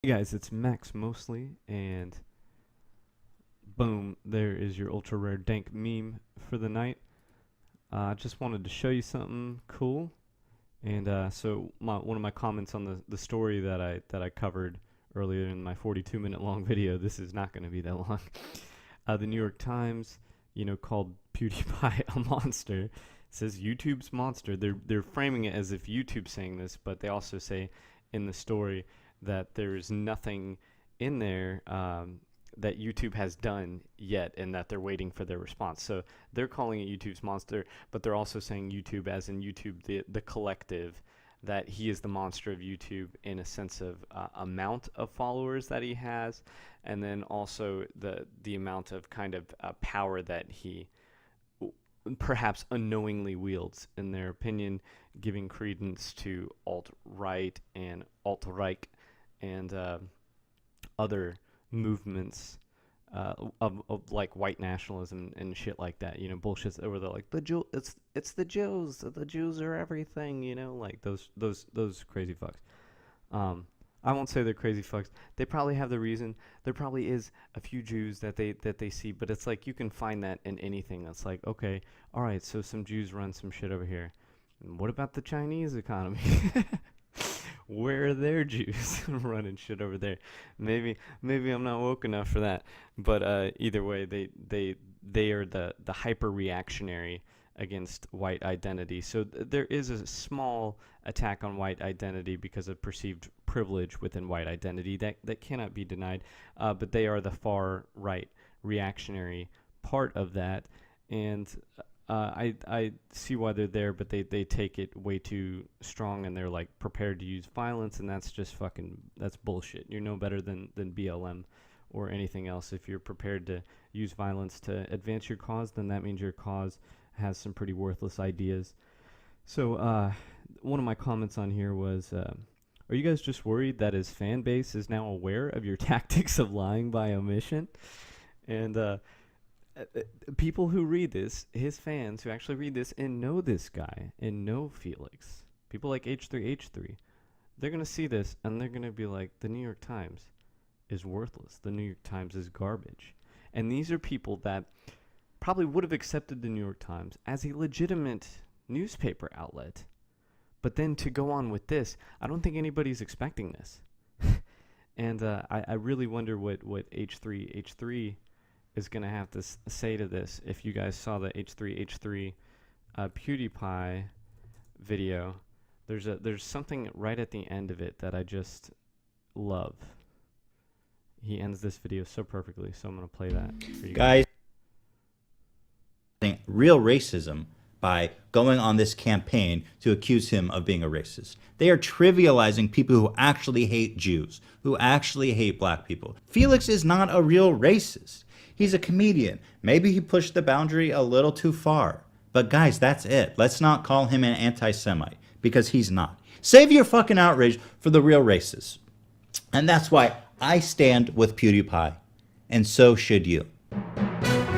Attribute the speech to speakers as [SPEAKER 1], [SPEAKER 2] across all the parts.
[SPEAKER 1] Hey guys, it's Max mostly, and boom, there is your ultra rare dank meme for the night. I just wanted to show you something cool, and one of my comments on the story that I covered earlier in my 42-minute long video. This is not going to be that long. The New York Times, called PewdiePie a monster. It says YouTube's monster. They're framing it as if YouTube's saying this, but they also say in the story that there's nothing in there that YouTube has done yet, and that they're waiting for their response. So they're calling it YouTube's monster, but they're also saying YouTube, as in YouTube, the collective, that he is the monster of YouTube in a sense of amount of followers that he has, and then also the amount of kind of power that he perhaps unknowingly wields, in their opinion, giving credence to alt-right and alt-Reich and other movements of like white nationalism and shit like that. Bullshit where they're like it's the Jews are everything. Like those crazy fucks. I won't say they're crazy fucks. They probably have the reason. There probably is a few Jews that they see, but it's like you can find that in anything. That's like, okay, all right, so some Jews run some shit over here. What about the Chinese economy? Where are their Jews running shit over there? Maybe I'm not woke enough for that. But either way, they are the hyper reactionary against white identity. So there is a small attack on white identity because of perceived privilege within white identity that cannot be denied. But they are the far right reactionary part of that, and I see why they're there, but they take it way too strong, and they're like prepared to use violence, and that's just that's bullshit. You're no better than BLM or anything else. If you're prepared to use violence to advance your cause, then that means your cause has some pretty worthless ideas. So one of my comments on here was, are you guys just worried that his fan base is now aware of your tactics of lying by omission? And people who read this, his fans who actually read this and know this guy and know Felix, people like H3H3, they're going to see this and they're going to be like, the New York Times is worthless. The New York Times is garbage. And these are people that probably would have accepted the New York Times as a legitimate newspaper outlet. But then to go on with this, I don't think anybody's expecting this. And I really wonder what H3H3 is going to have to say to this. If you guys saw the H3H3 PewdiePie video, there's something right at the end of it that I just love. He ends this video so perfectly, so I'm going to play that for you guys.
[SPEAKER 2] Real racism by going on this campaign to accuse him of being a racist. They are trivializing people who actually hate Jews, who actually hate black people. Felix is not a real racist. He's a comedian. Maybe he pushed the boundary a little too far. But guys, that's it. Let's not call him an anti-Semite, because he's not. Save your fucking outrage for the real racists. And that's why I stand with PewdiePie. And so should you.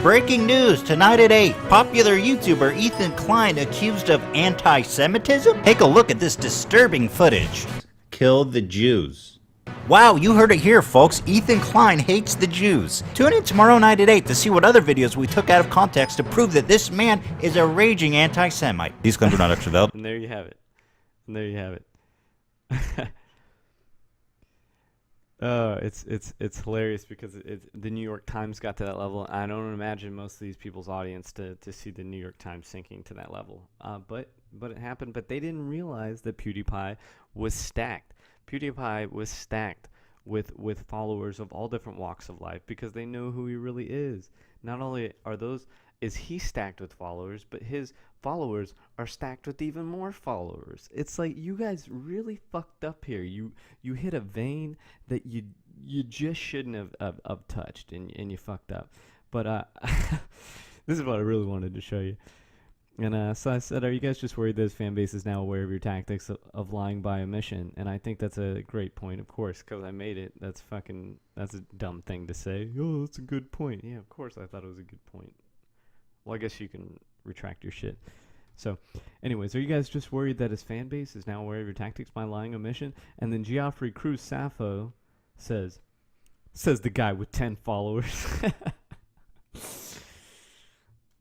[SPEAKER 2] Breaking news tonight at 8. Popular YouTuber Ethan Klein accused of anti-Semitism? Take a look at this disturbing footage. Kill the Jews. Wow, you heard it here, folks. Ethan Klein hates the Jews. Tune in tomorrow night at 8 to see what other videos we took out of context to prove that this man is a raging anti-Semite. These claims are not extra valid.
[SPEAKER 1] And there you have it. Oh, it's hilarious because the New York Times got to that level. I don't imagine most of these people's audience to see the New York Times sinking to that level. But it happened. But they didn't realize that PewdiePie was stacked. PewdiePie was stacked with followers of all different walks of life because they know who he really is. Not only is he stacked with followers, but his followers are stacked with even more followers. It's like, you guys really fucked up here. You hit a vein that you just shouldn't have touched, and you fucked up. But this is what I really wanted to show you. And so I said, are you guys just worried that his fan base is now aware of your tactics of lying by omission? And I think that's a great point, of course, because I made it. That's a dumb thing to say. Oh, that's a good point. Yeah, of course I thought it was a good point. Well, I guess you can retract your shit. So, anyways, are you guys just worried that his fan base is now aware of your tactics by lying omission? And then Geoffrey Cruz Says the guy with 10 followers.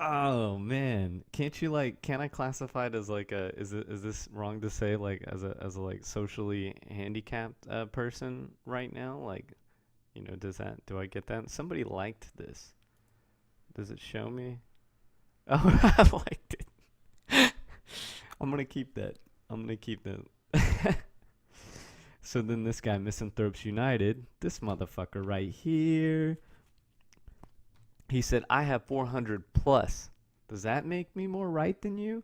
[SPEAKER 1] Oh man, can't you like? Can I classify it as like a? Is this wrong to say like as a like socially handicapped person right now? Like, do I get that? Somebody liked this. Does it show me? Oh, I liked it. I'm gonna keep that. I'm gonna keep that. So then this guy, Misanthropes United, this motherfucker right here. He said, I have 400 plus. Does that make me more right than you?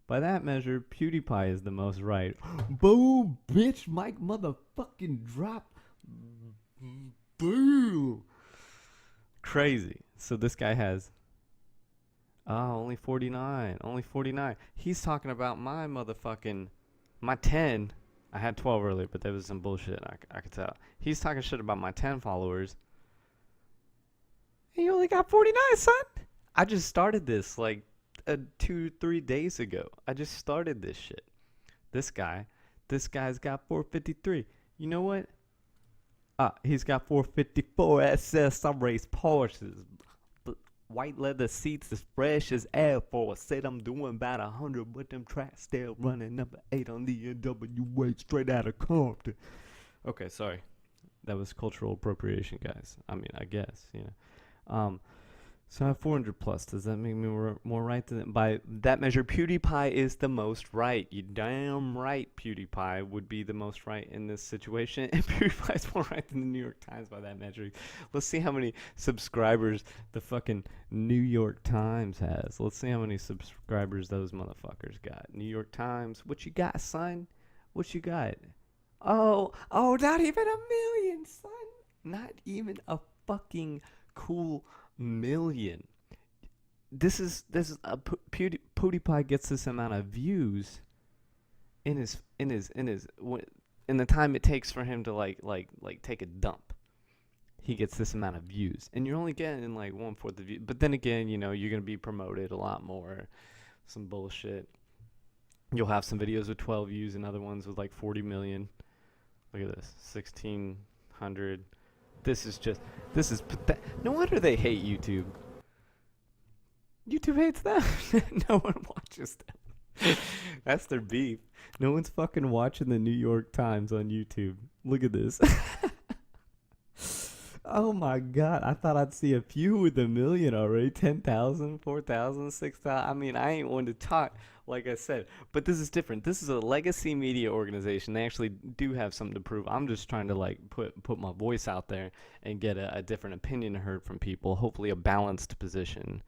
[SPEAKER 1] By that measure, PewdiePie is the most right. Boom, bitch, Mike motherfucking drop. Boom. Crazy. So this guy has, only 49. Only 49. He's talking about my 10. I had 12 earlier, but there was some bullshit. I could tell. He's talking shit about my 10 followers. And you only got 49, son. I just started this like 2-3 days ago. I just started this shit. This guy's got 453. You know what? He's got 454 SS. I race Porsches. White leather seats as fresh as Air Force. Said I'm doing about 100, but them tracks still running number 8 on the NWA straight out of Compton. Okay, sorry. That was cultural appropriation, guys. I mean, I guess, So I have 400 plus. Does that make me more right than by that measure? PewdiePie is the most right. You damn right. PewdiePie would be the most right in this situation, and PewdiePie is more right than the New York Times by that measure. Let's see how many subscribers the fucking New York Times has. Let's see how many subscribers those motherfuckers got. New York Times, what you got, son? What you got? Oh, not even a million, son. Not even a fucking cool million. This is a PewdiePie gets this amount of views in the time it takes for him to like take a dump. He gets this amount of views, and you're only getting like 1/4 the view. But then again, you're gonna be promoted a lot more. Some bullshit. You'll have some videos with 12 views and other ones with like 40 million. Look at this, 1,600. This is pathetic. No wonder they hate YouTube. YouTube hates them. No one watches them. That's their beef. No one's fucking watching the New York Times on YouTube. Look at this. Oh my god, I thought I'd see a few with a million already. 10,000, 4,000, 6,000. I mean, I ain't one to talk, like I said. But this is different. This is a legacy media organization. They actually do have something to prove. I'm just trying to like put my voice out there and get a different opinion heard from people. Hopefully a balanced position,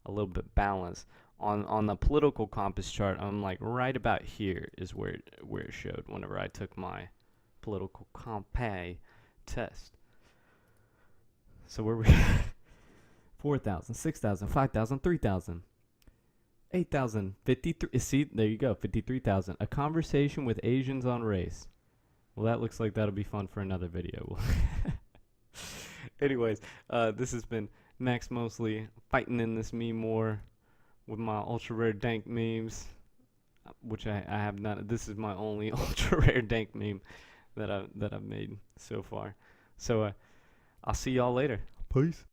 [SPEAKER 1] a little bit balanced. On the political compass chart, I'm like right about here is where it showed whenever I took my political compass test. So where we 4,000, 6,000, 5,000, 3,000, 8,000, 53. See, there you go, 53,000. A conversation with Asians on race. Well, that looks like that'll be fun for another video. Anyways, this has been Max Mosley fighting in this meme war with my ultra rare dank memes, which I have not. This is my only ultra rare dank meme that I've made so far. So I'll see y'all later. Peace.